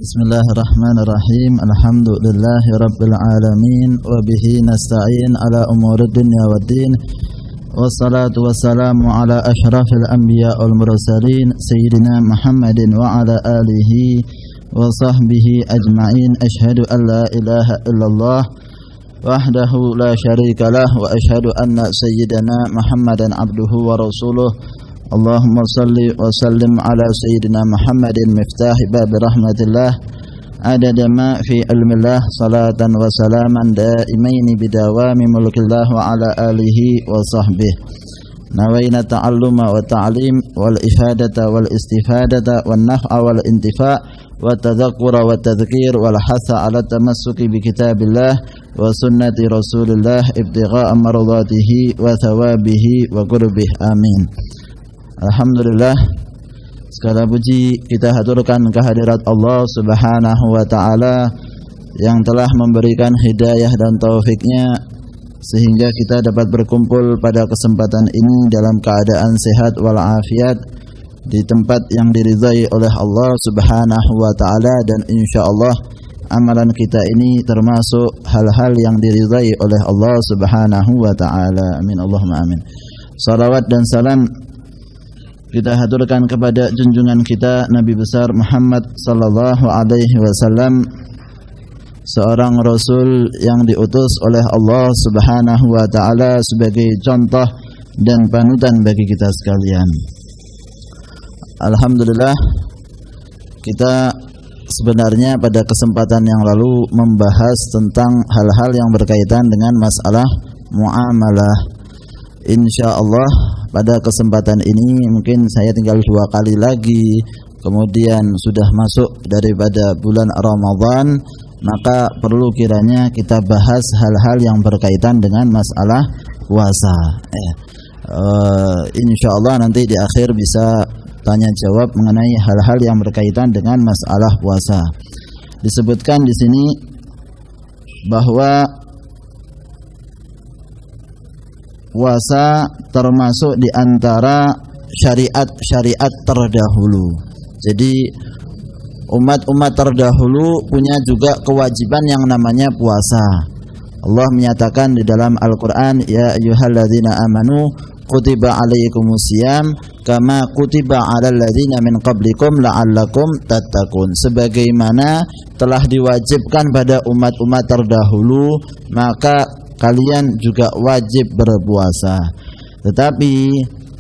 Bismillahirrahmanirrahim. Alhamdulillahi rabbil alamin wa bihi nasta'in ala umuri dunya waddin. Wassalatu wassalamu ala asyrafil anbiya wal mursalin sayyidina Muhammadin wa ala alihi wa sahbihi ajma'in. Asyhadu an la ilaha illallah wahdahu la syarika lah wa asyhadu anna sayyidana Muhammadan abduhu wa rasuluh. Allahumma salli wa sallim ala sayyidina Muhammadin miftahi bab rahmatillah adada ma fi ilmillah salatan wa salaman daimaini bidawami mulkillah wa ala alihi wa sahbihi. Nawaina ta'alluma wa ta'lim wal ifadata wal istifadata wan naf'a wal intifa' wa tadhakkura wa tadhkir wal hatha ala tamassuki bi kitabillah wa sunnati rasulillah ibtigha'a mardatihi wa thawabihi wa qurbihi. Amin. Alhamdulillah, segala puji kita haturkan kehadirat Allah Subhanahu wa ta'ala yang telah memberikan hidayah dan taufiknya sehingga kita dapat berkumpul pada kesempatan ini dalam keadaan sehat walafiat di tempat yang diridhai oleh Allah Subhanahu wa ta'ala, dan insyaallah amalan kita ini termasuk hal-hal yang diridhai oleh Allah Subhanahu wa ta'ala. Amin Allahumma amin. Salawat dan salam kita haturkan kepada junjungan kita Nabi besar Muhammad sallallahu alaihi wasallam, seorang rasul yang diutus oleh Allah Subhanahu wa taala sebagai contoh dan panutan bagi kita sekalian. Alhamdulillah, kita sebenarnya pada kesempatan yang lalu membahas tentang hal-hal yang berkaitan dengan masalah muamalah. Insyaallah pada kesempatan ini mungkin saya tinggal 2 kali lagi, kemudian sudah masuk daripada bulan Ramadan, maka perlu kiranya kita bahas hal-hal yang berkaitan dengan masalah puasa. Insyaallah nanti di akhir bisa tanya jawab mengenai hal-hal yang berkaitan dengan masalah puasa. Disebutkan di sini bahwa puasa termasuk di antara syariat-syariat terdahulu. Jadi umat-umat terdahulu punya juga kewajiban yang namanya puasa. Allah menyatakan di dalam Al-Qur'an, ya ayyuhalladzina amanu kutiba alaikumusiyam kama kutiba alal ladzina min qablikum la'allakum tattaqun. Sebagaimana telah diwajibkan pada umat-umat terdahulu, maka kalian juga wajib berpuasa. Tetapi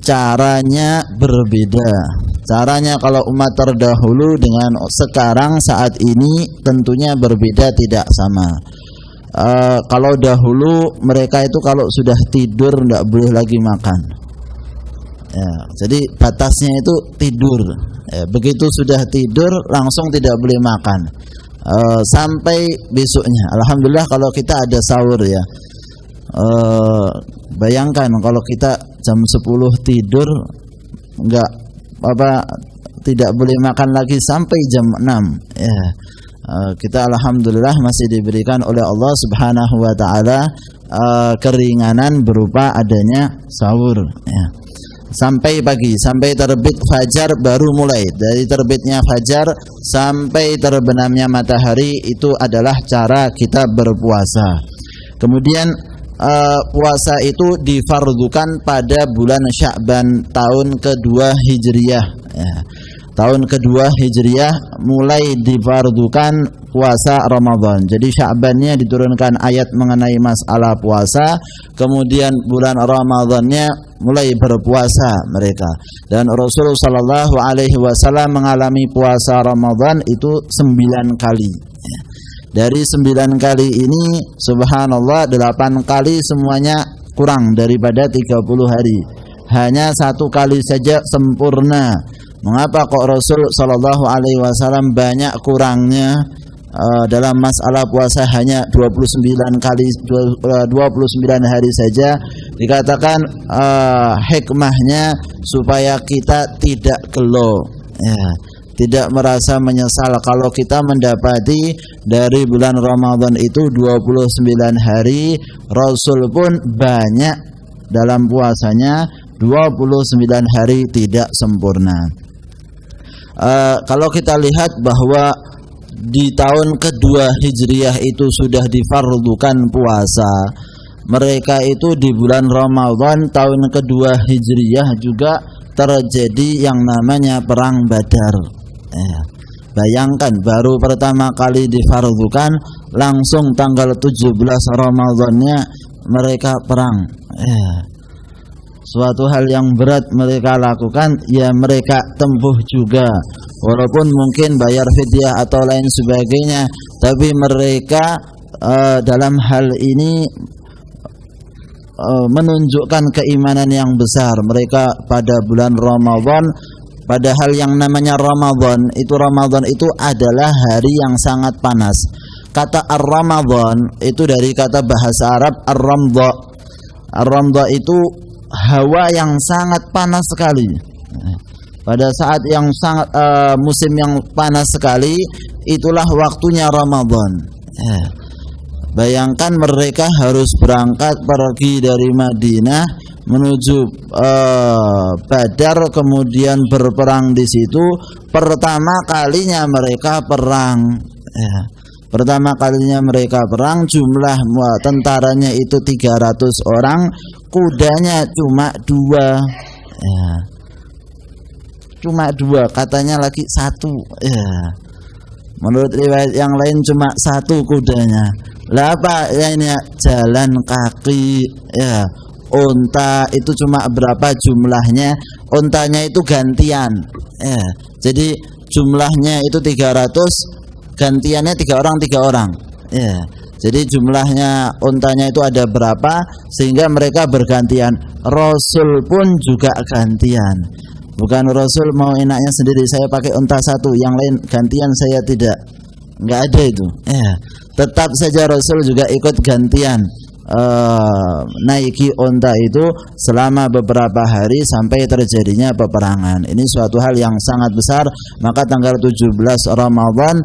caranya berbeda. Caranya kalau umat terdahulu dengan sekarang saat ini tentunya berbeda, tidak sama. Kalau dahulu mereka itu kalau sudah tidur tidak boleh lagi makan. Ya, jadi batasnya itu tidur. Begitu sudah tidur langsung tidak boleh makan. Sampai besoknya. Alhamdulillah kalau kita ada sahur ya. Bayangkan kalau kita jam 10 tidur enggak tidak boleh makan lagi sampai jam 6 ya. Kita alhamdulillah masih diberikan oleh Allah Subhanahu wa taala keringanan berupa adanya sahur ya. Sampai pagi, sampai terbit fajar baru mulai. Dari terbitnya fajar sampai terbenamnya matahari itu adalah cara kita berpuasa. Kemudian puasa itu difardukan pada bulan Sya'ban tahun kedua Hijriyah ya. Tahun kedua Hijriyah mulai difardukan puasa Ramadan. Jadi Sya'bannya diturunkan ayat mengenai masalah puasa, kemudian bulan Ramadannya mulai berpuasa mereka. Dan Rasul sallallahu alaihi wasallam mengalami puasa Ramadan itu 9 kali. Dari 9 kali ini subhanallah 8 kali semuanya kurang daripada 30 hari. Hanya 1 kali saja sempurna. Mengapa kok Rasul sallallahu alaihi wasallam banyak kurangnya dalam masalah puasa hanya 29 hari saja? Dikatakan hikmahnya supaya kita tidak gelo ya, tidak merasa menyesal kalau kita mendapati dari bulan Ramadan itu 29 hari, Rasul pun banyak dalam puasanya 29 hari tidak sempurna. Kalau kita lihat bahwa di tahun kedua Hijriah itu sudah difardukan puasa. Mereka itu di bulan Ramadan tahun kedua Hijriah juga terjadi yang namanya perang Badar. Bayangkan baru pertama kali difardukan, langsung tanggal 17 Ramadannya mereka perang. Suatu hal yang berat mereka lakukan, ya mereka tempuh juga. Walaupun mungkin bayar fidyah atau lain sebagainya, tapi mereka dalam hal ini menunjukkan keimanan yang besar. Mereka pada bulan Ramadan, padahal yang namanya Ramadan itu adalah hari yang sangat panas. Kata Ar-Ramadan itu dari kata bahasa Arab Ar-Ramdha. Ar-Ramdha itu hawa yang sangat panas sekali. Pada saat yang sangat musim yang panas sekali, itulah waktunya Ramadan. Bayangkan mereka harus berangkat pergi dari Madinah menuju Badar, kemudian berperang di situ. Pertama kalinya mereka perang. Pertama kalinya mereka perang, jumlah tentaranya itu 300 orang, kudanya cuma 2. Cuma 2, katanya lagi 1. Menurut riwayat yang lain cuma 1 kudanya. Lah apa ya ini, jalan kaki. Unta itu cuma berapa jumlahnya? Untanya itu gantian. Jadi jumlahnya itu 300, gantiannya 3 orang. Jadi jumlahnya untanya itu ada berapa, sehingga mereka bergantian. Rasul pun juga gantian. Bukan Rasul mau enaknya sendiri, saya pakai unta 1, yang lain gantian saya tidak. Enggak ada itu. Tetap saja Rasul juga ikut gantian naiki unta itu selama beberapa hari sampai terjadinya peperangan. Ini suatu hal yang sangat besar. Maka tanggal 17 Ramadan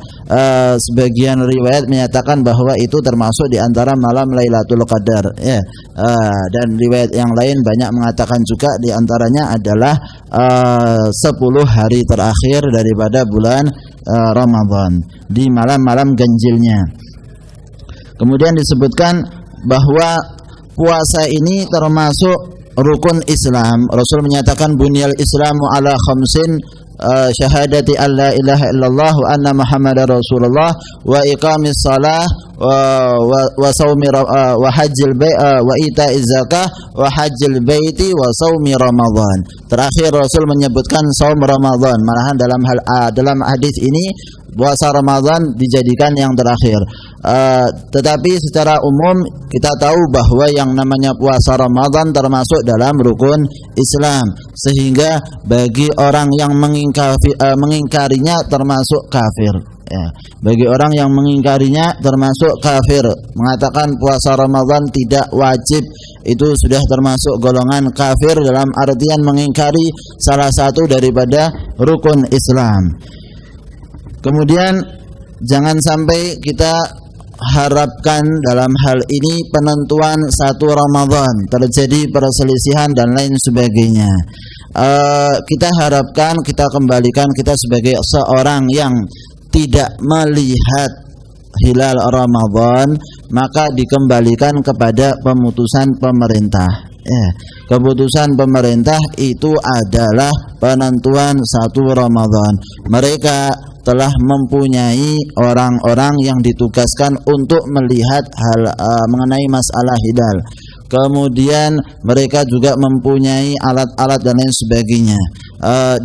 sebagian riwayat menyatakan bahwa itu termasuk di antara malam Lailatul Qadar. Dan riwayat yang lain banyak mengatakan juga di antaranya adalah 10 hari terakhir daripada bulan Ramadan, di malam-malam ganjilnya. Kemudian disebutkan bahwa puasa ini termasuk rukun Islam. Rasul menyatakan bunyal Islamu ala khamsin, syahadati alla ilaha illallah wa anna Muhammadar Rasulullah wa iqamis shalah wa saumi wa hajjil bait wa itaiz zakah wa hajjil baiti wa saumi Ramadan. Terakhir Rasul menyebutkan saum Ramadan. Malahan dalam hadis ini puasa Ramadan dijadikan yang terakhir. Tetapi secara umum kita tahu bahwa yang namanya puasa Ramadan termasuk dalam rukun Islam, sehingga bagi orang yang mengingkarinya termasuk kafir. Bagi orang yang mengingkarinya termasuk kafir. Mengatakan puasa Ramadan tidak wajib, itu sudah termasuk golongan kafir, dalam artian mengingkari salah satu daripada rukun Islam. Kemudian jangan sampai kita harapkan dalam hal ini penentuan 1 Ramadan terjadi perselisihan dan lain sebagainya. Kita harapkan, kita kembalikan, kita sebagai seorang yang tidak melihat hilal Ramadan, maka dikembalikan kepada pemutusan pemerintah. Keputusan pemerintah itu adalah penentuan 1 Ramadan. Mereka telah mempunyai orang-orang yang ditugaskan untuk melihat hal mengenai masalah hilal. Kemudian mereka juga mempunyai alat-alat dan lain sebagainya.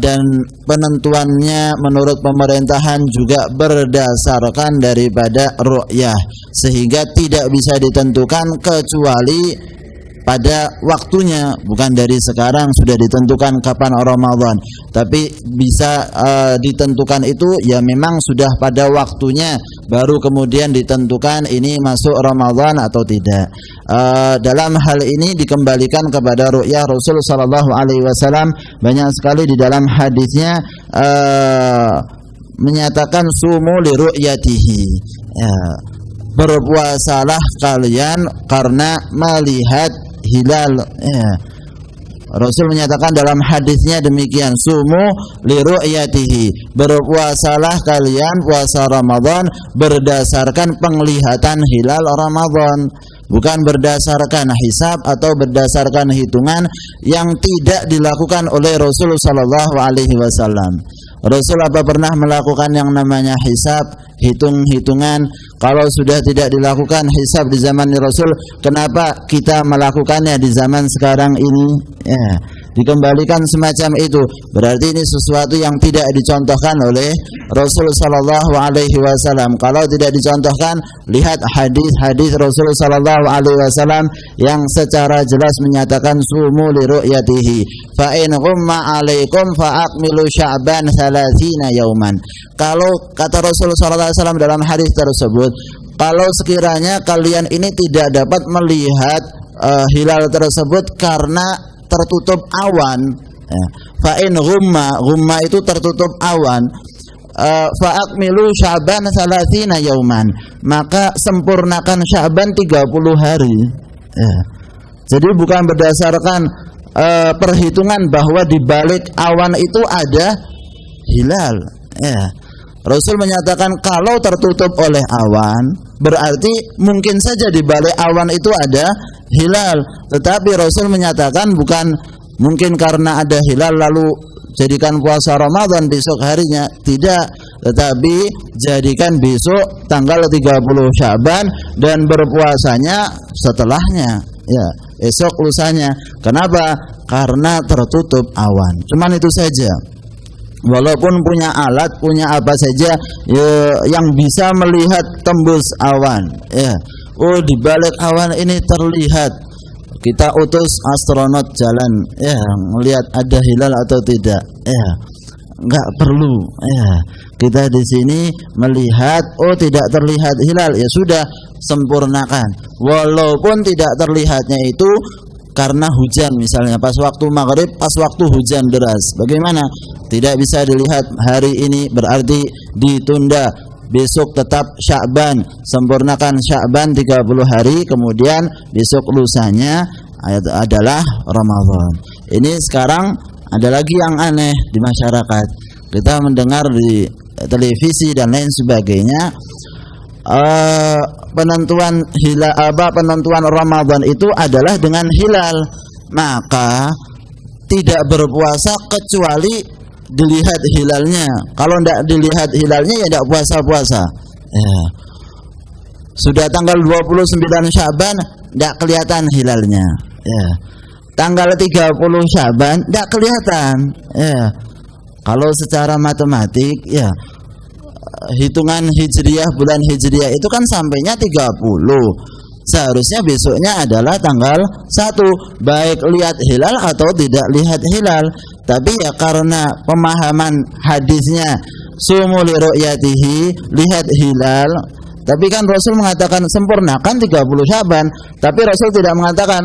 Dan penentuannya menurut pemerintahan juga berdasarkan daripada ru'yah, sehingga tidak bisa ditentukan kecuali pada waktunya. Bukan dari sekarang sudah ditentukan kapan Ramadan, tapi bisa ditentukan itu ya memang sudah pada waktunya, baru kemudian ditentukan ini masuk Ramadan atau tidak. Dalam hal ini dikembalikan kepada ru'yah Rasul sallallahu alaihi wasallam. Banyak sekali di dalam hadisnya menyatakan sumu li ru'yatihi, berpuasalah kalian karena melihat hilal. Rasul menyatakan dalam hadisnya demikian, sumu li ru'yatihi, berpuasalah kalian puasa Ramadan berdasarkan penglihatan hilal Ramadan, bukan berdasarkan hisab atau berdasarkan hitungan yang tidak dilakukan oleh Rasul sallallahu alaihi wasallam. Rasul apa pernah melakukan yang namanya hisab, hitung-hitungan? Kalau sudah tidak dilakukan hisab di zaman Rasul, kenapa kita melakukannya di zaman sekarang ini? Ya, dikembalikan semacam itu. Berarti ini sesuatu yang tidak dicontohkan oleh Rasul sallallahu alaihi wasallam. Kalau tidak dicontohkan, lihat hadis-hadis Rasul sallallahu alaihi wasallam yang secara jelas menyatakan sumu li ru'yatihi. Fa in ghumma 'alaikum fa akmilu sya'ban 30 yauman. Kalau kata Rasul sallallahu alaihi wasallam dalam hadis tersebut, kalau sekiranya kalian ini tidak dapat melihat hilal tersebut karena tertutup awan, fa in ghumma itu tertutup awan, fa akmilu sya'ban 30 yauman, maka sempurnakan Sya'ban 30 hari. Jadi bukan berdasarkan perhitungan bahwa di balik awan itu ada hilal. Rasul menyatakan kalau tertutup oleh awan, berarti mungkin saja di balik awan itu ada hilal. Tetapi Rasul menyatakan bukan mungkin karena ada hilal lalu jadikan puasa Ramadan besok harinya, tidak, tetapi jadikan besok tanggal 30 Sya'ban dan berpuasanya setelahnya, ya, esok lusanya. Kenapa? Karena tertutup awan. Cuman itu saja. Walaupun punya alat, punya apa saja yang bisa melihat tembus awan, ya. Oh, di balik awan ini terlihat. Kita utus astronot jalan, ya, melihat ada hilal atau tidak, ya. Enggak perlu, ya. Kita di sini melihat, oh tidak terlihat hilal, ya sudah, sempurnakan. Walaupun tidak terlihatnya itu karena hujan, misalnya pas waktu maghrib, pas waktu hujan deras, bagaimana? Tidak bisa dilihat hari ini, berarti ditunda. Besok tetap Sya'ban, sempurnakan Sya'ban 30 hari, kemudian besok lusanya adalah Ramadan. Ini sekarang ada lagi yang aneh di masyarakat. Kita mendengar di televisi dan lain sebagainya, penentuan penentuan Ramadan itu adalah dengan hilal, maka tidak berpuasa kecuali dilihat hilalnya. Kalau tidak dilihat hilalnya ya tidak puasa-puasa. Ya. Sudah tanggal 29 Sya'ban tidak kelihatan hilalnya. Ya. Tanggal 30 Sya'ban tidak kelihatan. Ya. Kalau secara matematik, ya, hitungan hijriyah, bulan hijriyah itu kan sampainya 30. Seharusnya besoknya adalah tanggal 1, baik lihat hilal atau tidak lihat hilal. Tapi ya karena pemahaman hadisnya sumu li ru'yatihi, lihat hilal. Tapi kan Rasul mengatakan sempurnakan 30 Sya'ban, tapi Rasul tidak mengatakan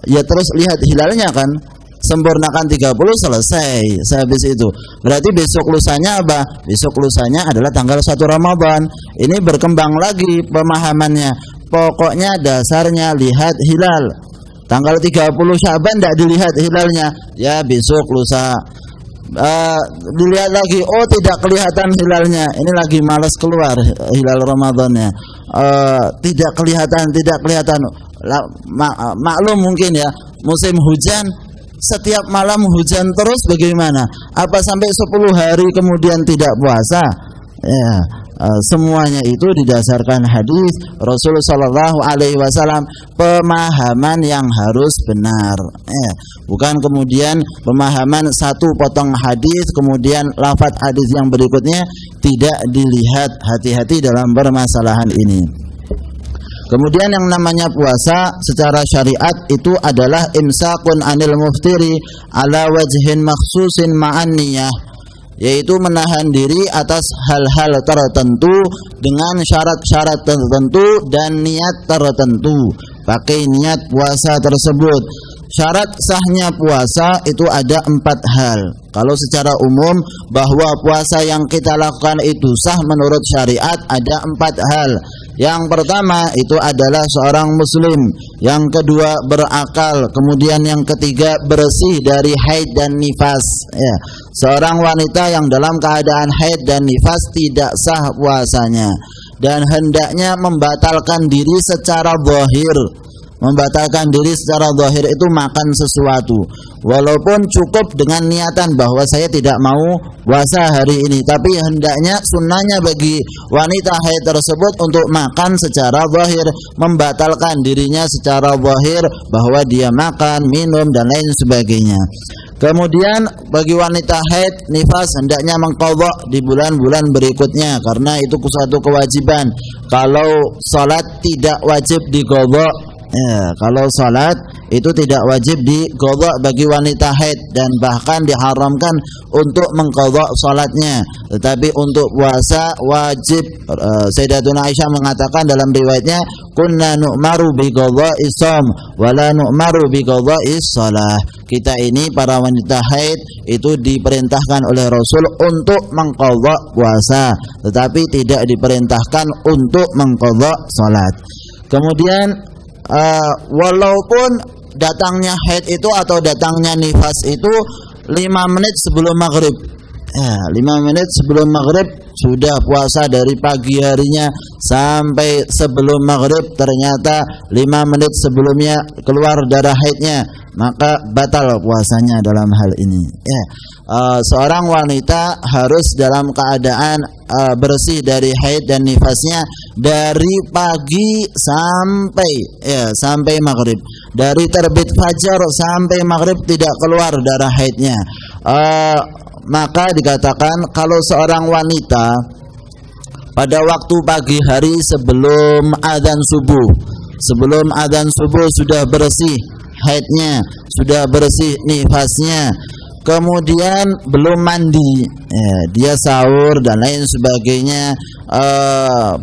ya terus lihat hilalnya kan. Sempurnakan 30 selesai sehabis itu. Berarti besok lusanya apa? Besok lusanya adalah tanggal 1 Ramadan. Ini berkembang lagi pemahamannya. Pokoknya dasarnya lihat hilal. Tanggal 30 Sya'ban tidak dilihat hilalnya, ya besok lusa dilihat lagi, oh tidak kelihatan hilalnya. Ini lagi malas keluar hilal Ramadannya. Tidak kelihatan. Maklum mungkin ya, musim hujan, setiap malam hujan terus, bagaimana? Apa sampai 10 hari kemudian tidak puasa? Ya, semuanya itu didasarkan hadis Rasulullah sallallahu alaihi wasallam, pemahaman yang harus benar. Ya, bukan kemudian pemahaman satu potong hadis kemudian lafaz hadis yang berikutnya tidak dilihat. Hati-hati dalam permasalahan ini. Kemudian yang namanya puasa secara syariat itu adalah imsakun anil muftiri ala wajhin makhsusin ma'an niyah, yaitu menahan diri atas hal-hal tertentu dengan syarat-syarat tertentu dan niat tertentu. Pakai niat puasa tersebut. Syarat sahnya puasa itu ada 4 hal. Kalau secara umum bahwa puasa yang kita lakukan itu sah menurut syariat ada 4 hal. Yang pertama itu adalah seorang muslim, yang kedua berakal, kemudian yang ketiga bersih dari haid dan nifas. Ya, seorang wanita yang dalam keadaan haid dan nifas tidak sah puasanya dan hendaknya membatalkan diri secara zahir. Membatalkan diri secara zahir itu makan sesuatu, walaupun cukup dengan niatan bahwa saya tidak mau puasa hari ini, tapi hendaknya sunnahnya bagi wanita haid tersebut untuk makan secara zahir, membatalkan dirinya secara zahir bahwa dia makan, minum dan lain sebagainya. Kemudian bagi wanita haid nifas hendaknya mengqadha di bulan-bulan berikutnya, karena itu suatu kewajiban. Kalau salat tidak wajib diqadha. Ya, kalau salat itu tidak wajib diqadha bagi wanita haid dan bahkan diharamkan untuk mengqadha salatnya. Tetapi untuk puasa wajib. Sayyidatuna Aisyah mengatakan dalam riwayatnya, kunna nu'maru bi qadha'is shaum wa la nu'maru bi qadha'is shalah. Kita ini para wanita haid itu diperintahkan oleh Rasul untuk mengqadha puasa, tetapi tidak diperintahkan untuk mengqadha salat. Kemudian walaupun datangnya haid itu atau datangnya nifas itu 5 menit sebelum maghrib, ya, 5 menit sebelum maghrib sudah puasa dari pagi harinya sampai sebelum maghrib, ternyata 5 menit sebelumnya keluar darah haidnya, maka batal puasanya dalam hal ini. Ya, seorang wanita harus dalam keadaan bersih dari haid dan nifasnya dari pagi sampai maghrib, dari terbit fajar sampai maghrib tidak keluar darah haidnya. Maka dikatakan kalau seorang wanita pada waktu pagi hari sebelum adzan subuh sudah bersih haidnya, sudah bersih nifasnya, kemudian belum mandi, ya, dia sahur dan lain sebagainya,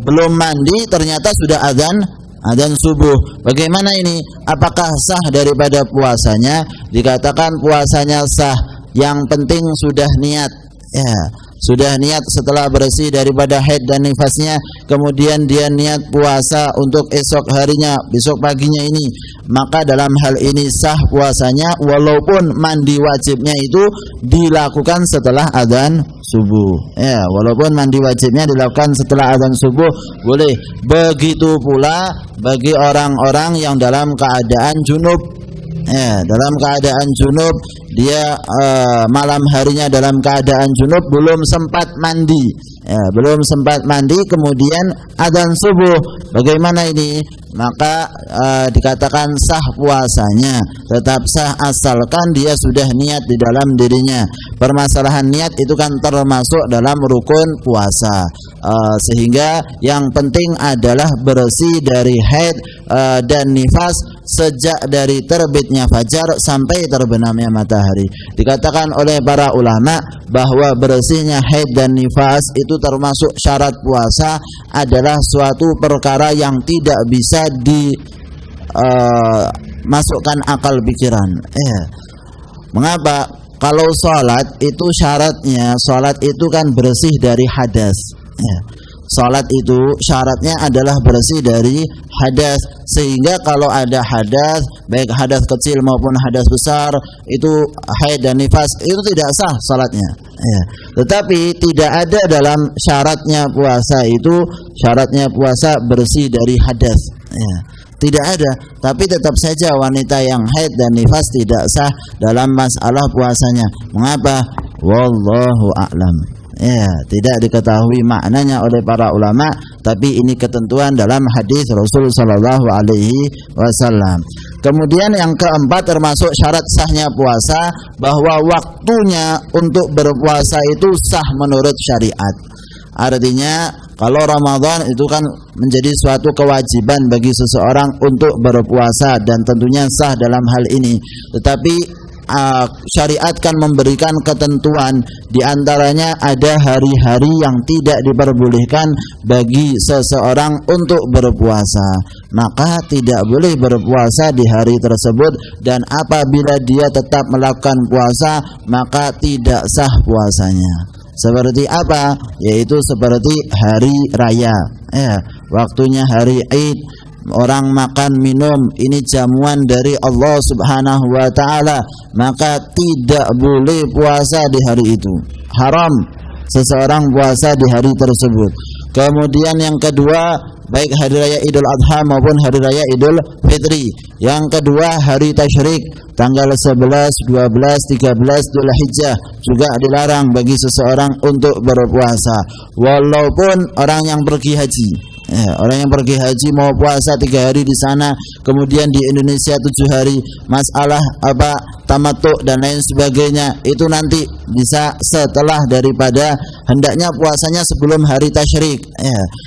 belum mandi, ternyata sudah adzan subuh. Bagaimana ini? Apakah sah daripada puasanya? Dikatakan puasanya sah. Yang penting sudah niat, ya, sudah niat setelah bersih daripada haid dan nifasnya, kemudian dia niat puasa untuk esok harinya, besok paginya ini, maka dalam hal ini sah puasanya walaupun mandi wajibnya itu dilakukan setelah adzan subuh. Ya, walaupun mandi wajibnya dilakukan setelah adzan subuh boleh. Begitu pula bagi orang-orang yang dalam keadaan junub. Ya, dalam keadaan junub, dia malam harinya dalam keadaan junub, belum sempat mandi, ya, belum sempat mandi, kemudian adzan subuh. Bagaimana ini? Maka dikatakan sah puasanya, tetap sah asalkan dia sudah niat di dalam dirinya. Permasalahan niat itu kan termasuk dalam rukun puasa, sehingga yang penting adalah bersih dari haid dan nifas sejak dari terbitnya fajar sampai terbenamnya matahari. Dikatakan oleh para ulama bahwa bersihnya haid dan nifas itu termasuk syarat puasa, adalah suatu perkara yang tidak bisa dimasukkan akal pikiran. Mengapa? Kalau sholat itu syaratnya, sholat itu kan bersih dari hadas. Salat itu syaratnya adalah bersih dari hadas, sehingga kalau ada hadas, baik hadas kecil maupun hadas besar, itu haid dan nifas, itu tidak sah salatnya. Tetapi tidak ada dalam syaratnya puasa itu, syaratnya puasa bersih dari hadas. Tidak ada, tapi tetap saja wanita yang haid dan nifas tidak sah dalam masalah puasanya. Mengapa? Wallahu a'lam. Tidak diketahui maknanya oleh para ulama, tapi ini ketentuan dalam hadis Rasul sallallahu alaihi wasallam. Kemudian yang keempat termasuk syarat sahnya puasa, bahwa waktunya untuk berpuasa itu sah menurut syariat. Artinya kalau Ramadan itu kan menjadi suatu kewajiban bagi seseorang untuk berpuasa dan tentunya sah dalam hal ini. Tetapi syariat kan memberikan ketentuan, diantaranya ada hari-hari yang tidak diperbolehkan bagi seseorang untuk berpuasa, maka tidak boleh berpuasa di hari tersebut, dan apabila dia tetap melakukan puasa maka tidak sah puasanya. Seperti apa? Yaitu seperti hari raya. waktunya hari Id, orang makan minum, ini jamuan dari Allah Subhanahu wa ta'ala, maka tidak boleh puasa di hari itu. Haram seseorang puasa di hari tersebut. Kemudian yang kedua, baik hari raya Idul Adha maupun hari raya Idul Fitri. Yang kedua, hari tasyrik, tanggal 11, 12, 13 Dzulhijjah juga dilarang bagi seseorang untuk berpuasa, walaupun orang yang pergi haji. Orang yang pergi haji mau puasa 3 hari di sana, kemudian di Indonesia 7 hari. Masalah tamattu dan lain sebagainya itu nanti bisa setelah daripada hendaknya puasanya sebelum hari tasyrik.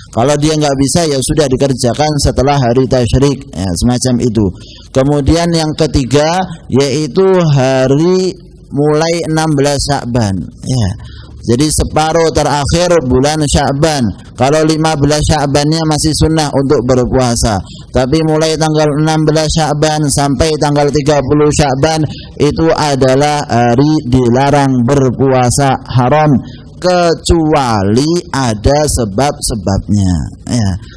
Kalau dia nggak bisa, ya sudah dikerjakan setelah hari tasyrik, semacam itu. Kemudian yang ketiga yaitu hari mulai 16 Sya'ban. Jadi separuh terakhir bulan Sya'ban. Kalau 15 Sya'bannya masih sunnah untuk berpuasa. Tapi mulai tanggal 16 Sya'ban sampai tanggal 30 Sya'ban itu adalah hari dilarang berpuasa, haram, kecuali ada sebab-sebabnya.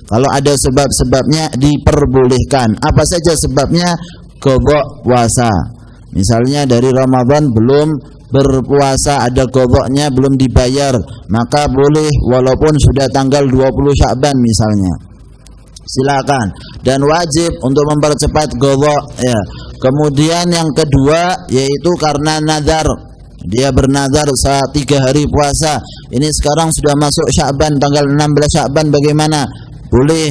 Kalau ada sebab-sebabnya diperbolehkan. Apa saja sebabnya? Qadha puasa. Misalnya dari Ramadan belum berpuasa, ada qadha'nya belum dibayar, maka boleh walaupun sudah tanggal 20 Sya'ban misalnya, silakan. Dan wajib untuk mempercepat qadha'. Kemudian yang kedua yaitu karena nazar. Dia bernazar 3 hari puasa. Ini sekarang sudah masuk Sya'ban, tanggal 16 Sya'ban, bagaimana? Boleh,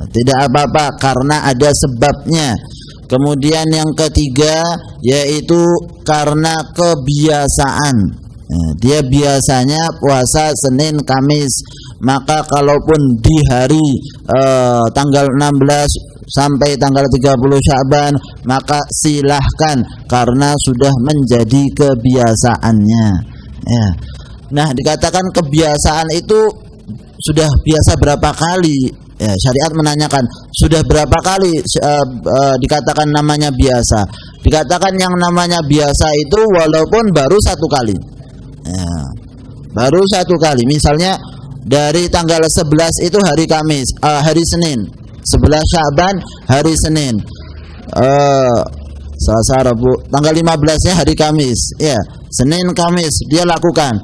tidak apa-apa karena ada sebabnya. Kemudian yang ketiga yaitu karena kebiasaan. Dia biasanya puasa Senin Kamis, maka kalaupun di hari tanggal 16 sampai tanggal 30 Sya'ban, maka silahkan karena sudah menjadi kebiasaannya. Nah, dikatakan kebiasaan itu sudah biasa berapa kali? Syariat menanyakan sudah berapa kali dikatakan namanya biasa. Dikatakan yang namanya biasa itu walaupun baru 1 kali. Baru 1 kali. Misalnya dari tanggal 11 itu hari Kamis, hari Senin. 11 Sya'ban hari Senin. Selasa, Rabu, tanggal 15-nya hari Kamis. Senin Kamis dia lakukan.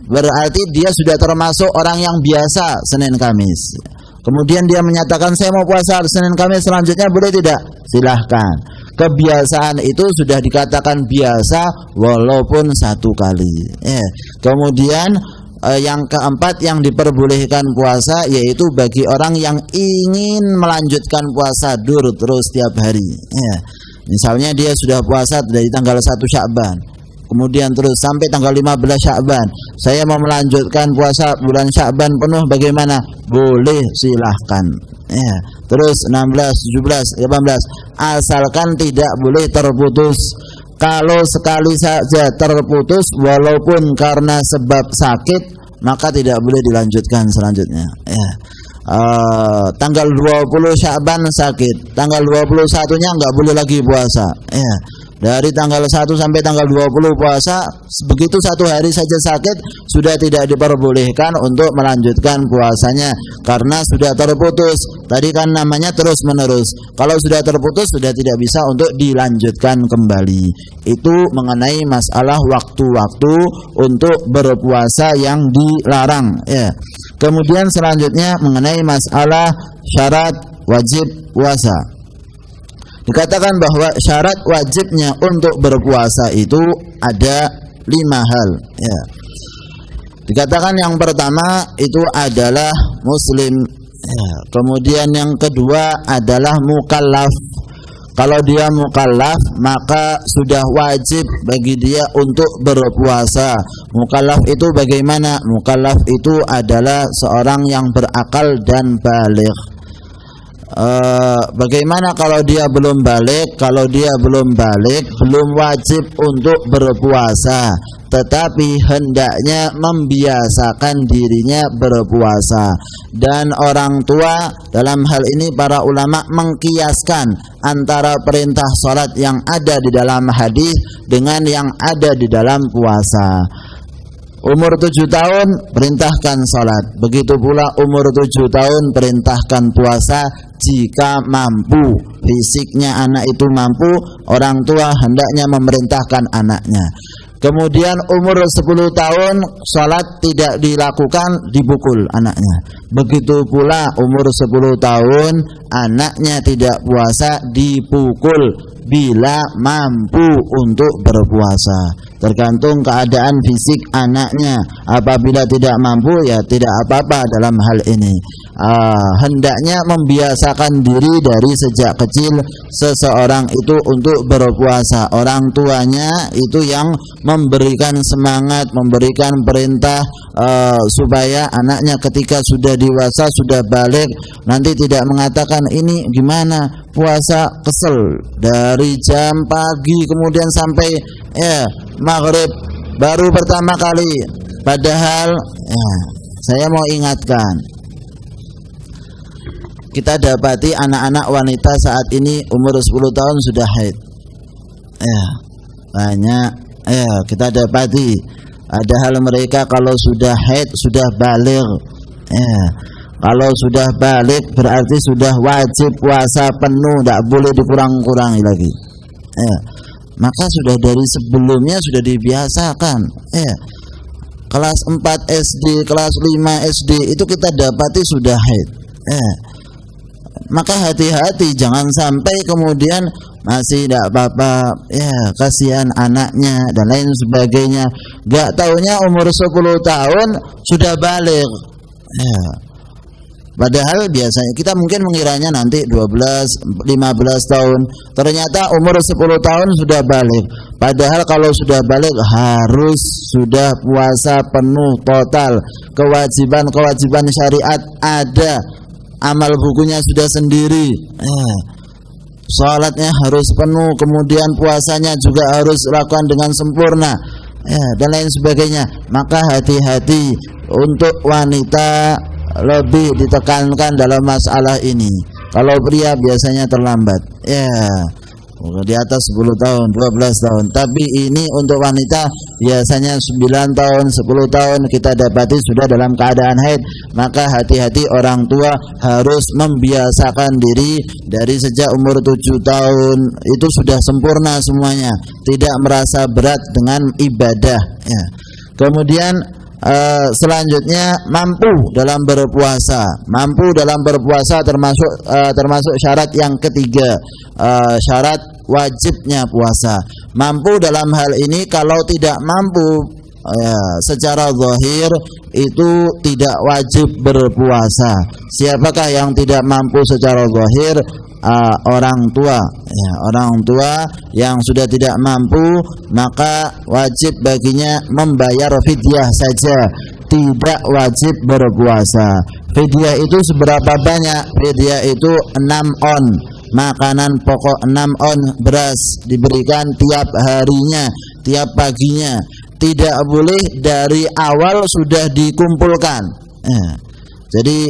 Berarti dia sudah termasuk orang yang biasa Senin Kamis. Kemudian dia menyatakan saya mau puasa Senin Kamis selanjutnya, boleh tidak? Silahkan. Kebiasaan itu sudah dikatakan biasa walaupun 1 kali. Kemudian yang keempat yang diperbolehkan puasa yaitu bagi orang yang ingin melanjutkan puasa terus tiap hari. Misalnya dia sudah puasa dari tanggal 1 Sya'ban, kemudian terus sampai tanggal 15 Sya'ban. Saya mau melanjutkan puasa bulan Sya'ban penuh, bagaimana? Boleh, silahkan. Terus 16, 17, 18, asalkan tidak boleh terputus. Kalau sekali saja terputus walaupun karena sebab sakit, maka tidak boleh dilanjutkan selanjutnya. Tanggal 20 Sya'ban sakit, tanggal 21-nya enggak boleh lagi puasa. Dari tanggal 1 sampai tanggal 20 puasa, begitu 1 hari saja sakit sudah tidak diperbolehkan untuk melanjutkan puasanya karena sudah terputus. Tadi kan namanya terus menerus. Kalau sudah terputus sudah tidak bisa untuk dilanjutkan kembali. Itu mengenai masalah waktu-waktu untuk berpuasa yang dilarang. Kemudian selanjutnya mengenai masalah syarat wajib puasa. Dikatakan bahwa syarat wajibnya untuk berpuasa itu ada 5 hal. Dikatakan yang pertama itu adalah muslim. Kemudian yang kedua adalah mukallaf. Kalau dia mukallaf maka sudah wajib bagi dia untuk berpuasa. Mukallaf itu bagaimana? Mukallaf itu adalah seorang yang berakal dan baligh. Bagaimana kalau dia belum balik? Kalau dia belum balik, belum wajib untuk berpuasa, tetapi hendaknya membiasakan dirinya berpuasa. Dan orang tua dalam hal ini para ulama mengkiaskan antara perintah salat yang ada di dalam hadis dengan yang ada di dalam puasa. Umur 7 tahun perintahkan salat. Begitu pula umur 7 tahun perintahkan puasa jika mampu. Fisiknya anak itu mampu, orang tua hendaknya memerintahkan anaknya. Kemudian umur 10 tahun salat tidak dilakukan, dipukul anaknya. Begitu pula umur 10 tahun anaknya tidak puasa, dipukul bila mampu untuk berpuasa. Tergantung keadaan fisik anaknya. Apabila tidak mampu, ya tidak apa-apa dalam hal ini. Hendaknya membiasakan diri dari sejak kecil seseorang itu untuk berpuasa. Orang tuanya itu yang memberikan semangat, memberikan perintah supaya anaknya ketika sudah dewasa, sudah balik, nanti tidak mengatakan ini gimana puasa kesel dari jam pagi kemudian sampai maghrib baru pertama kali. Padahal saya mau ingatkan, kita dapati anak-anak wanita saat ini umur 10 tahun sudah haid. Banyak kita dapati. Padahal mereka kalau sudah haid sudah baligh. Kalau sudah balik berarti sudah wajib puasa penuh, tidak boleh dikurang-kurangi lagi. Maka sudah dari sebelumnya sudah dibiasakan. Kelas 4 SD, kelas 5 SD itu kita dapati sudah haid. Maka hati-hati, jangan sampai kemudian masih tidak apa-apa, kasihan anaknya dan lain sebagainya. Gak taunya umur 10 tahun sudah balik. Padahal biasanya kita mungkin mengiranya nanti 12, 15 tahun. Ternyata umur 10 tahun sudah balik. Padahal kalau sudah balik harus sudah puasa penuh total. Kewajiban-kewajiban syariat ada. Amal bukunya sudah sendiri. Salatnya harus penuh, kemudian puasanya juga harus lakukan dengan sempurna. Dan lain sebagainya. Maka hati-hati untuk wanita lebih ditekankan dalam masalah ini. Kalau pria biasanya terlambat, di atas 10 tahun, 12 tahun. Tapi ini untuk wanita biasanya 9 tahun, 10 tahun kita dapati sudah dalam keadaan haid. Maka hati-hati, orang tua harus membiasakan diri dari sejak umur 7 tahun. Itu sudah sempurna semuanya, tidak merasa berat dengan ibadah. Kemudian selanjutnya mampu dalam berpuasa. Mampu dalam berpuasa termasuk syarat yang ketiga, syarat wajibnya puasa. Mampu dalam hal ini, kalau tidak mampu secara zahir itu tidak wajib berpuasa. Siapakah yang tidak mampu secara zahir? Orang tua. Orang tua yang sudah tidak mampu, maka wajib baginya membayar fidyah saja, tidak wajib berpuasa. Fidyah itu seberapa banyak? Fidyah itu 6 on. Makanan pokok 6 on beras diberikan tiap harinya, tiap paginya. Tidak boleh dari awal sudah dikumpulkan. Jadi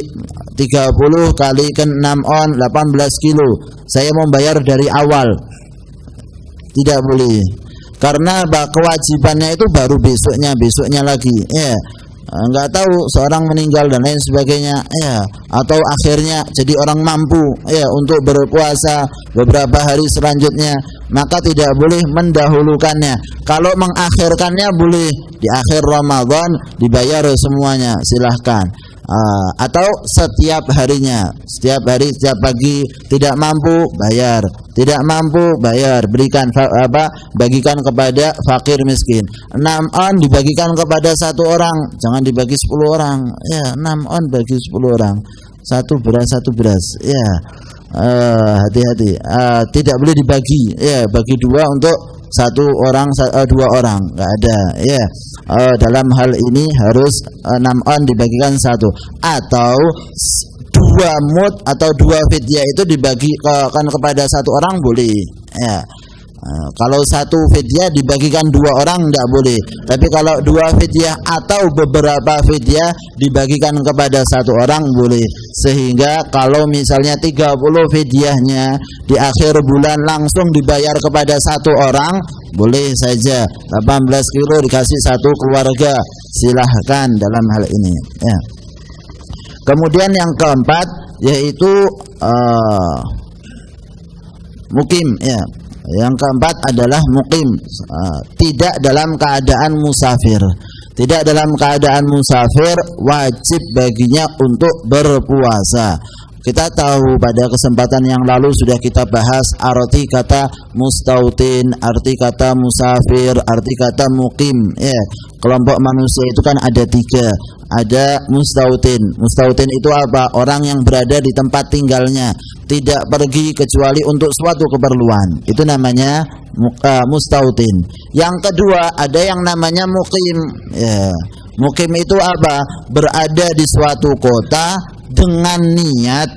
30 kali ke 6 on 18 kilo. Saya membayar dari awal. Tidak boleh. Karena kewajibannya itu baru besoknya lagi. Enggak tahu seorang meninggal dan lain sebagainya. Atau akhirnya jadi orang mampu untuk berpuasa beberapa hari selanjutnya, maka tidak boleh mendahulukannya. Kalau mengakhirkannya boleh, di akhir Ramadan dibayar semuanya, silahkan. Atau setiap harinya, setiap hari, setiap pagi. Tidak mampu bayar, tidak mampu bayar, berikan bagikan kepada fakir miskin. 6 on dibagikan kepada 1 orang, jangan dibagi 10 orang. 6 on bagi 10 orang, 1 beras. Hati-hati, tidak boleh dibagi. Bagi 2 untuk 1 orang, 2 orang, enggak ada. Dalam hal ini harus 6 on dibagikan 1, atau 2 mud atau 2 fidyah itu dibagikan kepada 1 orang boleh. Kalau satu fidyah dibagikan 2 orang tidak boleh. Tapi kalau 2 fidyah atau beberapa fidyah dibagikan kepada 1 orang boleh. Sehingga kalau misalnya 30 fidyahnya di akhir bulan langsung dibayar kepada 1 orang, boleh saja. 18 kilo dikasih 1 keluarga, silahkan dalam hal ini ya. Kemudian yang keempat yaitu mukim ya. Yang keempat adalah mukim, tidak dalam keadaan musafir. Tidak dalam keadaan musafir wajib baginya untuk berpuasa. Kita tahu pada kesempatan yang lalu sudah kita bahas arti kata mustautin, arti kata musafir, arti kata mukim ya. Kelompok manusia itu kan ada 3. Ada mustautin. Mustautin itu apa? Orang yang berada di tempat tinggalnya, tidak pergi kecuali untuk suatu keperluan. Itu namanya mustautin. Yang kedua ada yang namanya mukim ya. Mukim itu apa? Berada di suatu kota dengan niat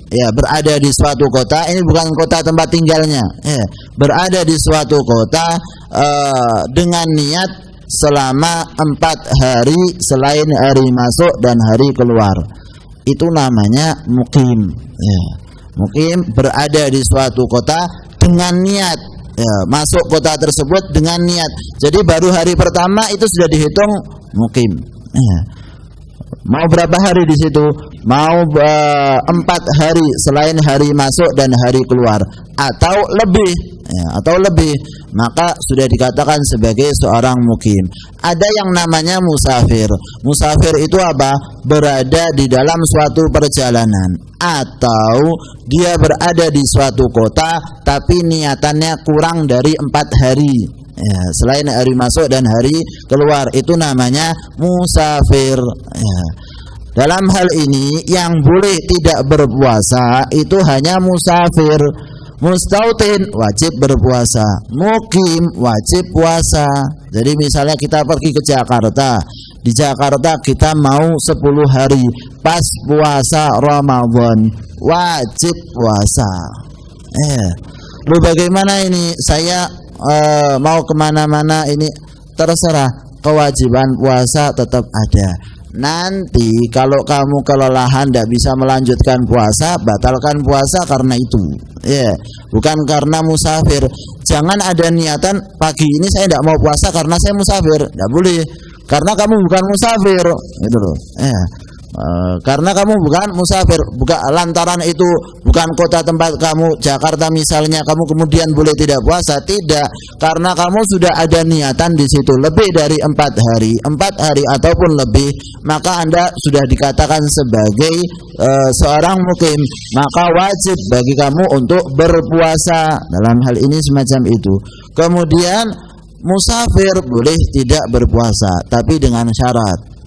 ya, berada di suatu kota, ini bukan kota tempat tinggalnya ya, berada di suatu kota dengan niat selama 4 hari selain hari masuk dan hari keluar. Itu namanya mukim ya. Mukim berada di suatu kota dengan niat ya, masuk kota tersebut dengan niat. Jadi baru hari pertama itu sudah dihitung mukim ya. Mau berapa hari di situ? Mau 4 hari selain hari masuk dan hari keluar atau lebih ya, atau lebih, maka sudah dikatakan sebagai seorang mukim. Ada yang namanya musafir. Musafir itu apa? Berada di dalam suatu perjalanan atau dia berada di suatu kota tapi niatannya kurang dari 4 hari ya, selain hari masuk dan hari keluar. Itu namanya musafir ya. Dalam hal ini yang boleh tidak berpuasa itu hanya musafir. Mustautin wajib berpuasa, mukim wajib puasa. Jadi misalnya kita pergi ke Jakarta, di Jakarta kita mau 10 hari pas puasa Ramadan, wajib puasa. Lu bagaimana ini? Saya mau kemana-mana ini terserah, kewajiban puasa tetap ada. Nanti kalau kamu kelelahan tidak bisa melanjutkan puasa, batalkan puasa karena itu ya, bukan karena musafir. Jangan ada niatan pagi ini saya tidak mau puasa karena saya musafir, tidak boleh, karena kamu bukan musafir gitu loh ya. Karena kamu bukan musafir, bukan lantaran itu bukan kota tempat kamu, Jakarta misalnya, kamu kemudian boleh tidak puasa. Tidak, karena kamu sudah ada niatan di situ lebih dari 4 hari ataupun lebih, maka Anda sudah dikatakan sebagai seorang mukim, maka wajib bagi kamu untuk berpuasa. Dalam hal ini semacam itu. Kemudian musafir boleh tidak berpuasa, tapi dengan syarat.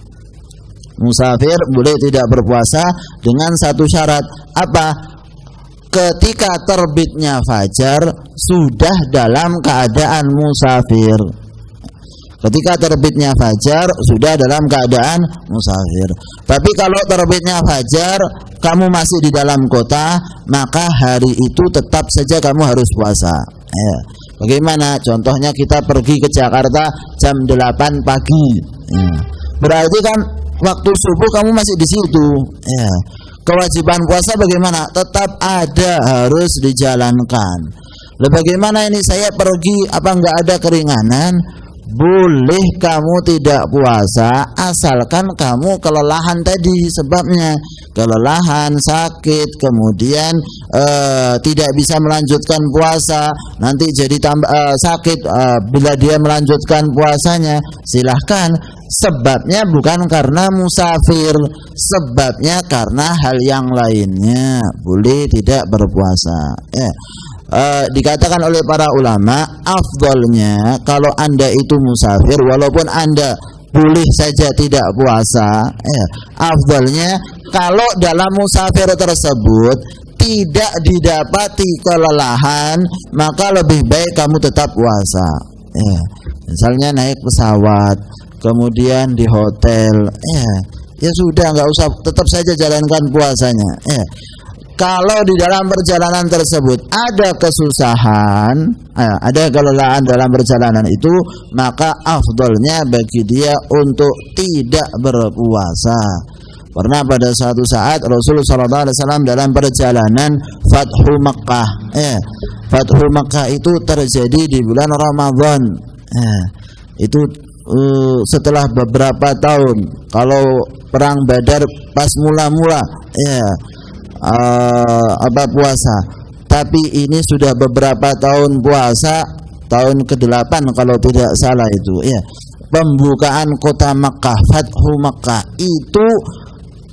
Musafir boleh tidak berpuasa dengan satu syarat. Apa? Ketika terbitnya fajar sudah dalam keadaan musafir. Ketika terbitnya fajar sudah dalam keadaan musafir. Tapi kalau terbitnya fajar kamu masih di dalam kota, maka hari itu tetap saja kamu harus puasa ya. Bagaimana? Contohnya kita pergi ke Jakarta jam 8 pagi ya. Berarti kan waktu subuh kamu masih di situ ya. Kewajiban puasa bagaimana? Tetap ada, harus dijalankan. Lalu bagaimana ini saya pergi apa enggak ada keringanan? Boleh kamu tidak puasa asalkan kamu kelelahan tadi, sebabnya kelelahan, sakit, kemudian tidak bisa melanjutkan puasa, nanti jadi tambah sakit bila dia melanjutkan puasanya, silahkan. Sebabnya bukan karena musafir, sebabnya karena hal yang lainnya, boleh tidak berpuasa ya. Dikatakan oleh para ulama, afdolnya kalau Anda itu musafir, walaupun Anda boleh saja tidak puasa ya, afdolnya kalau dalam musafir tersebut tidak didapati kelelahan, maka lebih baik kamu tetap puasa ya. Misalnya naik pesawat, kemudian di hotel ya sudah, nggak usah, tetap saja jalankan puasanya ya. kalau di dalam perjalanan tersebut ada kesusahan, ada kelelahan dalam perjalanan itu, maka afdolnya bagi dia untuk tidak berpuasa. Pernah pada suatu saat Rasulullah SAW dalam perjalanan Fathu Makkah, Fathu Makkah itu terjadi di bulan Ramadan. Itu setelah beberapa tahun. Kalau perang Badar pas mula-mula, puasa. Tapi ini sudah beberapa tahun puasa, tahun ke-8 kalau tidak salah itu. Pembukaan kota Makkah, Fathu Makkah itu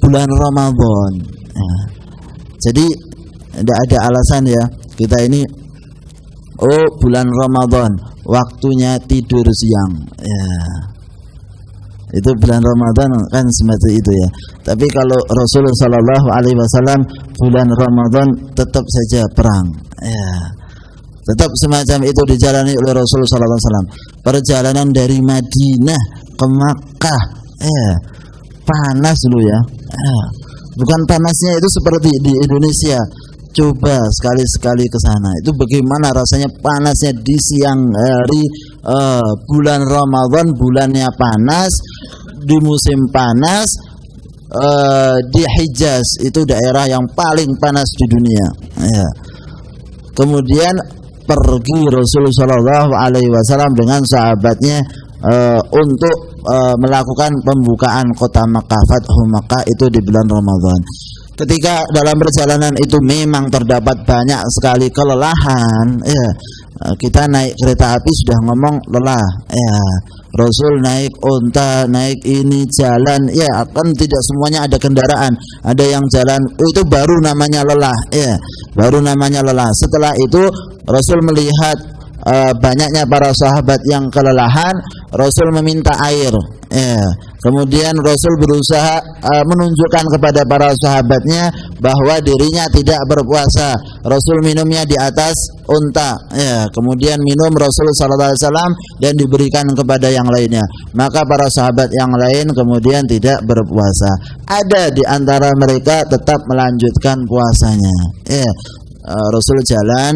bulan Ramadan. Jadi tidak ada alasan ya kita ini bulan Ramadan waktunya tidur siang. Itu bulan Ramadan kan semacam itu ya. Tapi kalau Rasulullah Shallallahu Alaihi Wasallam bulan Ramadan tetap saja perang. Tetap semacam itu dijalani oleh Rasulullah Shallallahu Alaihi Wasallam. Perjalanan dari Madinah ke Makkah, panas dulu ya. Bukan panasnya itu seperti di Indonesia. Coba sekali-sekali ke sana. Itu bagaimana rasanya panasnya di siang hari, bulan Ramadan, bulannya panas, di musim panas, di Hijaz itu daerah yang paling panas di dunia. Kemudian pergi Rasulullah Shallallahu Alaihi Wasallam dengan sahabatnya untuk melakukan pembukaan kota Makkah, Fathu Makkah itu di bulan Ramadan. Ketika dalam perjalanan itu memang terdapat banyak sekali kelelahan. Kita naik kereta api sudah ngomong lelah. Rasul naik unta, naik ini jalan. Kan tidak semuanya ada kendaraan. Ada yang jalan. Itu baru namanya lelah. Baru namanya lelah. Setelah itu Rasul melihat banyaknya para sahabat yang kelelahan, Rasul meminta air. Kemudian Rasul berusaha menunjukkan kepada para sahabatnya bahwa dirinya tidak berpuasa. Rasul minumnya di atas unta. Kemudian minum Rasul sallallahu alaihi wasallam dan diberikan kepada yang lainnya. Maka para sahabat yang lain kemudian tidak berpuasa. Ada di antara mereka tetap melanjutkan puasanya. Rasul jalan,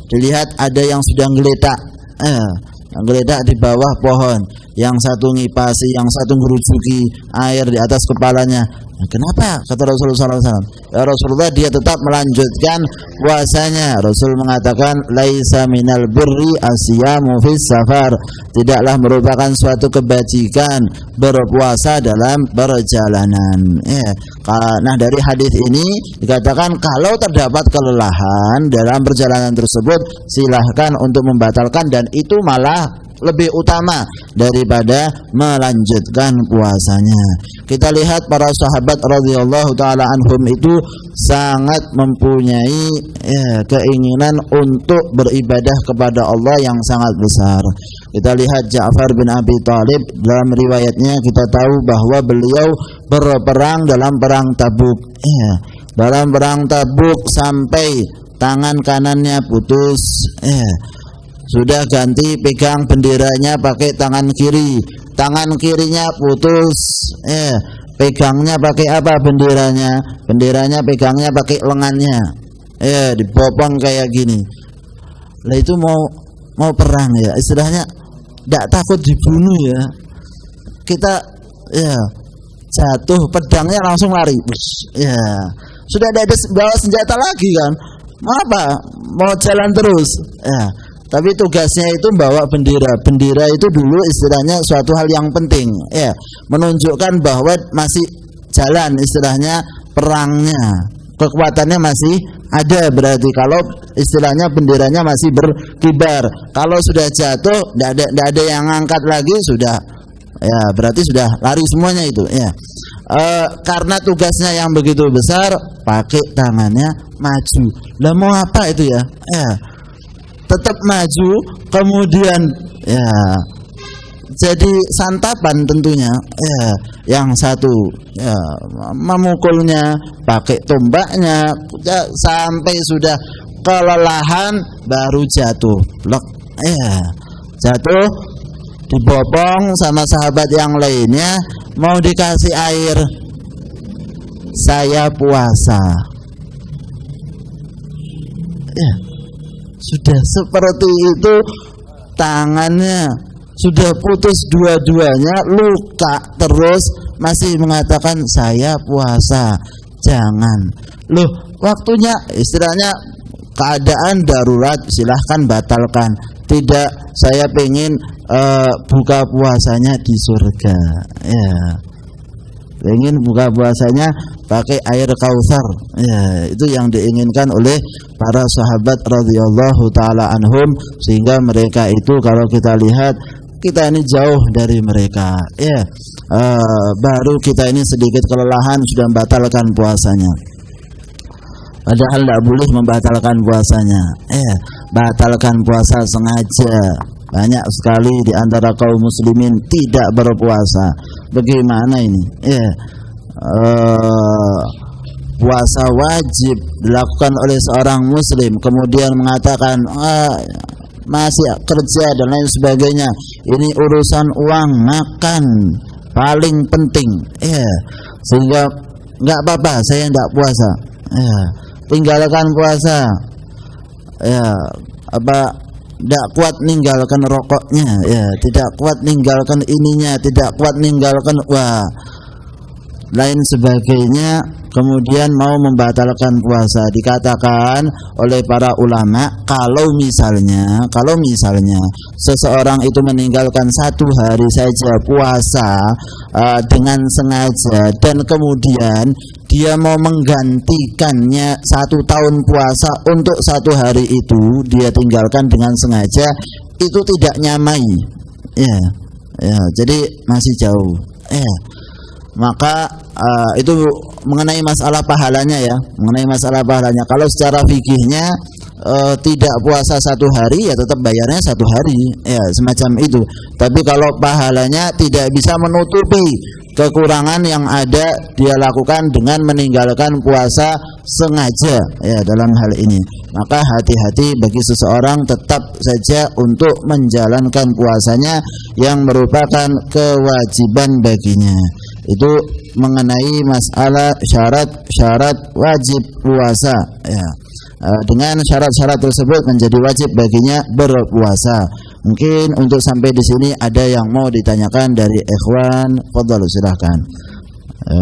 dilihat ada yang sudah geletak di bawah pohon, yang satu ngipasi, yang satu ngerucuki air di atas kepalanya. Kenapa? Kata Rasulullah SAW. Ya Rasulullah, dia tetap melanjutkan puasanya. Rasul mengatakan, laisa minal birri asyamu fis safar. Tidaklah merupakan suatu kebajikan berpuasa dalam perjalanan. Nah, dari hadis ini dikatakan kalau terdapat kelelahan dalam perjalanan tersebut, silahkan untuk membatalkan, dan itu malah lebih utama daripada melanjutkan puasanya. Kita lihat para sahabat radhiyallahu taala anhum itu sangat mempunyai keinginan untuk beribadah kepada Allah yang sangat besar. Kita lihat Ja'far bin Abi Thalib, dalam riwayatnya kita tahu bahwa beliau berperang dalam perang Tabuk. Dalam perang Tabuk sampai tangan kanannya putus. Sudah ganti pegang benderanya pakai tangan kiri, tangan kirinya putus. Pegangnya pakai apa benderanya? Benderanya pegangnya pakai lengannya. Dibopong kayak gini. Lah itu mau perang ya, istilahnya tidak takut dibunuh ya. Kita jatuh pedangnya langsung lari. Sudah ada bawa senjata lagi kan? Mau apa? Mau jalan terus. Tapi tugasnya itu bawa bendera. Bendera itu dulu istilahnya suatu hal yang penting, menunjukkan bahwa masih jalan istilahnya perangnya, kekuatannya masih ada. Berarti kalau istilahnya benderanya masih berkibar. Kalau sudah jatuh, tidak ada yang ngangkat lagi, sudah berarti sudah lari semuanya itu. Karena tugasnya yang begitu besar, pakai tangannya maju. Lah mau apa itu ya? Tetap maju, kemudian jadi santapan tentunya. Yang satu memukulnya pakai tombaknya, sampai sudah kelelahan baru jatuh. Jatuh, dibopong sama sahabat yang lainnya, mau dikasih air. Saya puasa. Ya, sudah seperti itu, tangannya sudah putus dua-duanya, luka terus, masih mengatakan saya puasa. Jangan. Loh, waktunya istilahnya keadaan darurat, silahkan batalkan. Tidak, saya pengen buka puasanya di surga. Ya, pengen buka puasanya pakai air Kautsar. Ya, itu yang diinginkan oleh para sahabat radhiyallahu taala anhum, sehingga mereka itu kalau kita lihat, kita ini jauh dari mereka. Ya, baru kita ini sedikit kelelahan sudah membatalkan puasanya. Padahal tidak boleh membatalkan puasanya. Batalkan puasa sengaja. Banyak sekali di antara kaum muslimin tidak berpuasa. Bagaimana ini? Puasa wajib dilakukan oleh seorang muslim, kemudian mengatakan masih kerja dan lain sebagainya. Ini urusan uang makan paling penting. Sehingga nggak apa-apa, saya tidak puasa. Tinggalkan puasa. Tidak kuat ninggalkan rokoknya, tidak kuat ninggalkan ininya, tidak kuat ninggalkan lain sebagainya, kemudian mau membatalkan puasa. Dikatakan oleh para ulama, kalau misalnya seseorang itu meninggalkan 1 hari saja puasa dengan sengaja, dan kemudian dia mau menggantikannya 1 tahun puasa untuk 1 hari itu dia tinggalkan dengan sengaja, itu tidak nyamai. Jadi masih jauh. Maka itu mengenai masalah pahalanya, ya, mengenai masalah pahalanya. Kalau secara fikihnya tidak puasa 1 hari, ya tetap bayarnya 1 hari, ya, semacam itu. Tapi kalau pahalanya tidak bisa menutupi kekurangan yang ada dia lakukan dengan meninggalkan puasa sengaja, ya, dalam hal ini, maka hati-hati bagi seseorang tetap saja untuk menjalankan puasanya yang merupakan kewajiban baginya. Itu mengenai masalah syarat-syarat wajib puasa, ya. Dengan syarat-syarat tersebut menjadi wajib baginya berpuasa. Mungkin untuk sampai di sini ada yang mau ditanyakan dari ikhwan, fadhal, silahkan.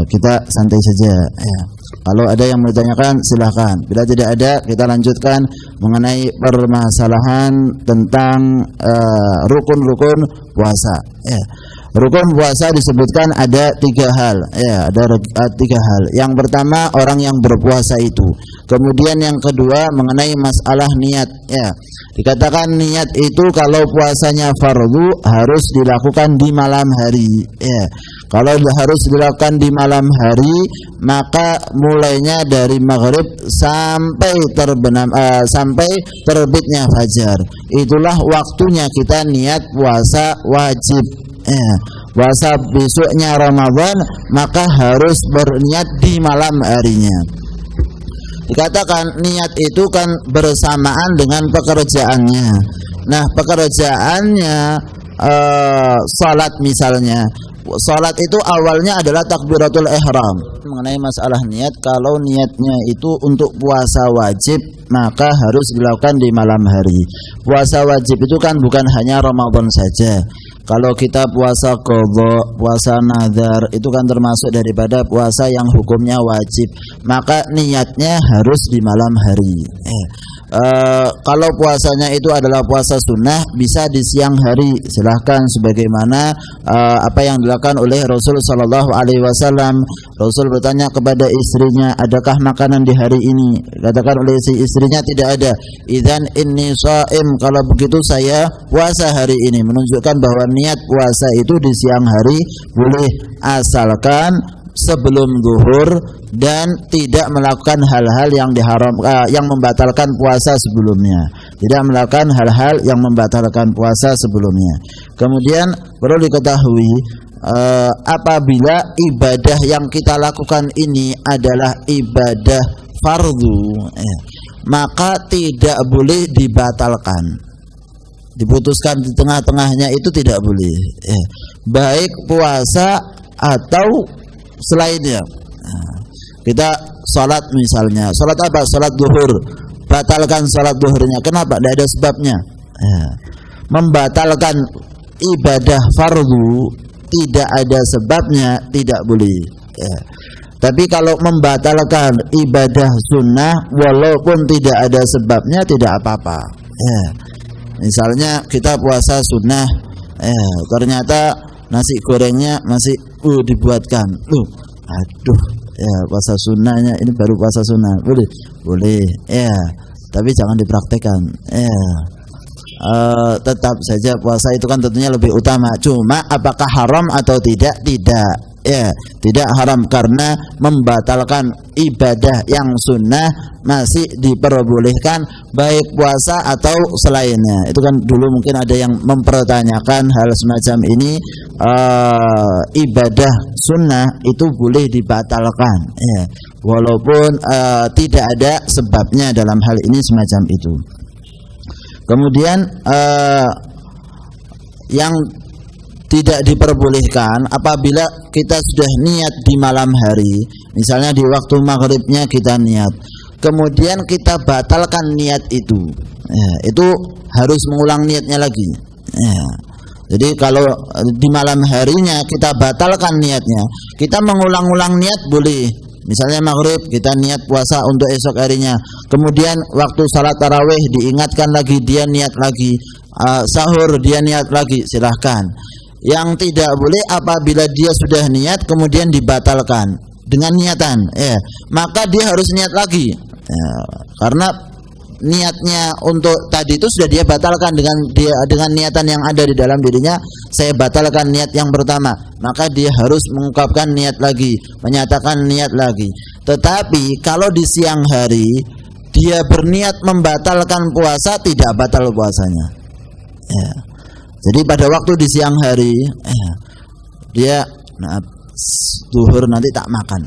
Kita santai saja, ya. Kalau ada yang mau ditanyakan silahkan. Bila tidak ada, kita lanjutkan mengenai permasalahan tentang rukun-rukun puasa, ya. Rukun puasa disebutkan ada 3 hal, ya, ada 3 hal. Yang pertama, orang yang berpuasa itu. Kemudian yang kedua mengenai masalah niat, ya. Dikatakan niat itu kalau puasanya fardu harus dilakukan di malam hari, ya. Kalau harus dilakukan di malam hari, maka mulainya dari maghrib sampai sampai terbitnya fajar. Itulah waktunya kita niat puasa wajib. Puasa besoknya Ramadan, maka harus berniat di malam harinya. Dikatakan niat itu kan bersamaan dengan pekerjaannya. Nah, pekerjaannya salat misalnya. Salat itu awalnya adalah takbiratul ihram. Mengenai masalah niat, kalau niatnya itu untuk puasa wajib, maka harus dilakukan di malam hari. Puasa wajib itu kan bukan hanya Ramadan saja. Kalau kita puasa qadha, puasa nadhar, itu kan termasuk daripada puasa yang hukumnya wajib. Maka niatnya harus di malam hari. Kalau puasanya itu adalah puasa sunnah, bisa di siang hari, silahkan, sebagaimana apa yang dilakukan oleh Rasul Sallallahu Alaihi Wasallam. Rasul bertanya kepada istrinya, adakah makanan di hari ini? Katakan oleh si istrinya, tidak ada. Idzan inni shaim, kalau begitu saya puasa hari ini. Menunjukkan bahwa niat puasa itu di siang hari boleh, asalkan sebelum zuhur dan tidak melakukan hal-hal yang yang membatalkan puasa sebelumnya. Tidak melakukan hal-hal yang membatalkan puasa sebelumnya. Kemudian perlu diketahui, apabila ibadah yang kita lakukan ini adalah ibadah fardu, maka tidak boleh dibatalkan. Diputuskan di tengah-tengahnya itu tidak boleh, baik puasa atau selainnya. Kita salat misalnya, salat apa? Salat zuhur. batalkan sholat duhurnya. Kenapa? Tidak ada sebabnya. Membatalkan ibadah fardu tidak ada sebabnya, tidak boleh. Tapi kalau membatalkan ibadah sunnah walaupun tidak ada sebabnya, tidak apa-apa. Misalnya kita puasa sunnah, ternyata nasi gorengnya masih dibuatkan. Aduh, puasa sunnahnya ini baru puasa sunnah. Boleh. Tapi jangan dipraktekkan. Tetap saja puasa itu kan tentunya lebih utama. Cuma apakah haram atau tidak? Tidak haram, karena membatalkan ibadah yang sunnah masih diperbolehkan, baik puasa atau selainnya. Itu kan dulu mungkin ada yang mempertanyakan hal semacam ini. Ibadah sunnah itu boleh dibatalkan, walaupun tidak ada sebabnya dalam hal ini semacam itu. Kemudian yang tidak diperbolehkan apabila kita sudah niat di malam hari, misalnya di waktu maghribnya kita niat, kemudian kita batalkan niat itu harus mengulang niatnya lagi. Jadi kalau di malam harinya kita batalkan niatnya, kita mengulang-ulang niat boleh. Misalnya maghrib kita niat puasa untuk esok harinya, kemudian waktu salat tarawih diingatkan lagi, dia niat lagi, sahur dia niat lagi, silahkan. Yang tidak boleh apabila dia sudah niat kemudian dibatalkan dengan niatan, maka dia harus niat lagi, karena niatnya untuk tadi itu sudah dia batalkan dengan niatan yang ada di dalam dirinya. Saya batalkan niat yang pertama, maka dia harus mengungkapkan niat lagi, menyatakan niat lagi. Tetapi kalau di siang hari dia berniat membatalkan puasa, tidak batal puasanya. Jadi pada waktu di siang hari dia zuhur nanti tak makan,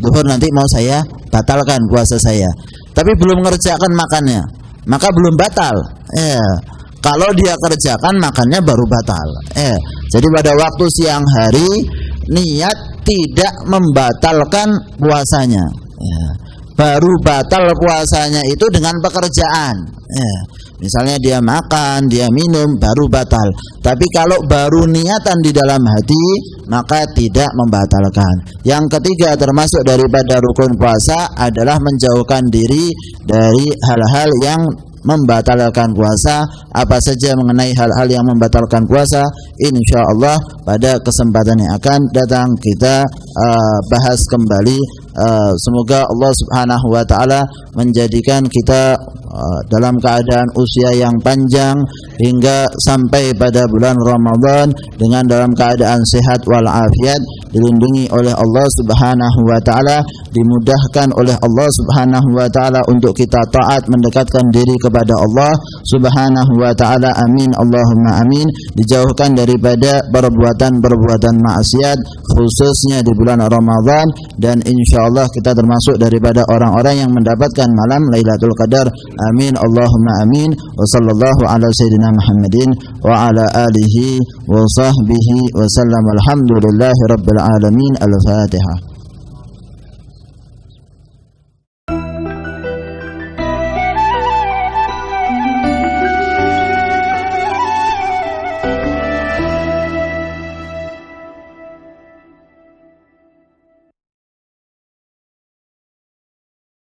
zuhur nanti mau saya batalkan puasa saya, tapi belum mengerjakan makannya, maka belum batal. Kalau dia kerjakan makannya baru batal. Jadi pada waktu siang hari niat tidak membatalkan puasanya, baru batal puasanya itu dengan pekerjaan. Misalnya dia makan, dia minum, baru batal. Tapi kalau baru niatan di dalam hati, maka tidak membatalkan. Yang ketiga termasuk daripada rukun puasa adalah menjauhkan diri dari hal-hal yang membatalkan puasa. Apa saja mengenai hal-hal yang membatalkan puasa, insyaallah pada kesempatan yang akan datang kita bahas kembali. Semoga Allah Subhanahu wa taala menjadikan kita dalam keadaan usia yang panjang hingga sampai pada bulan Ramadan dengan dalam keadaan sehat walafiat, dilindungi oleh Allah Subhanahu wa taala, dimudahkan oleh Allah Subhanahu wa taala untuk kita taat mendekatkan diri kepada Allah Subhanahu wa taala. Amin Allahumma amin. Dijauhkan daripada perbuatan-perbuatan maksiat khususnya di bulan Ramadan, dan insyaallah kita termasuk daripada orang-orang yang mendapatkan malam Lailatul Qadar. Amin Allahumma amin. Wa sallallahu ala sayyidina Muhammadin wa ala alihi wa sahbihi wa sallam. Alhamdulillahi rabbil alamin. Al-Fatihah.